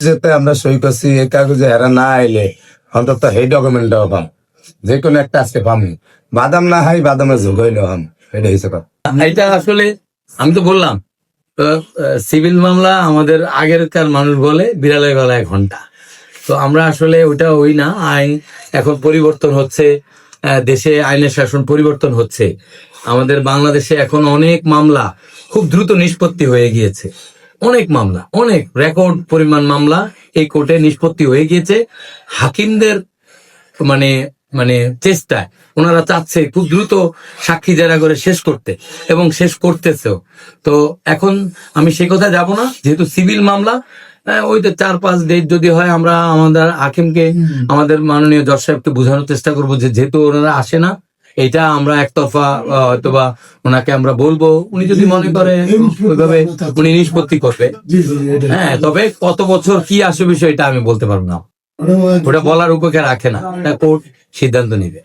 যেতে আমরা সই করছি এই কাগজে এরা না আইলে অন্তত সেই ডকুমেন্টটাও পাম, যে কোনো একটা আজকে পামি। বাদাম না হয় বাদামের যোগ হইলেও হাম, এটা হয়েছে কথা। এটা আসলে আমি তো বললাম সিভিল মামলা আমাদের আগেরকার মানুষ বলে বিড়ালের গলায় ঘন্টা। তো আমরা আসলে ওটা ওই না, আইন এখন পরিবর্তন হচ্ছে, দেশে আইনের শাসন পরিবর্তন হচ্ছে। আমাদের বাংলাদেশে এখন অনেক মামলা খুব দ্রুত নিষ্পত্তি হয়ে গিয়েছে, অনেক মামলা, অনেক রেকর্ড পরিমাণ মামলা এই কোর্টে নিষ্পত্তি হয়ে গিয়েছে। হাকিমদের মানে মানে চেষ্টায় ওনারা চাচ্ছে খুব দ্রুত সাক্ষী জেরা করে শেষ করতে, এবং শেষ করতেছেও। তো এখন আমি সে কথা যাব না, যেহেতু সিভিল মামলা, ওই তো 4-5 ডেট যদি হয়, আমরা আমাদের হাকিমকে, আমাদের মাননীয় জজ সাহেবকে বোঝানোর চেষ্টা করবো যে যেহেতু ওনারা আসে না, এটা আমরা একতরফা হয়তোবা ওনাকে আমরা বলবো, উনি যদি মনে করে ওইভাবে উনি নিষ্পত্তি করবে। হ্যাঁ, তবে কত বছর কি আসবে বিষয়টা আমি বলতে পারবো না, ওটা বলার উপেক্ষা রাখে না, কোর্ট সিদ্ধান্ত নিবে।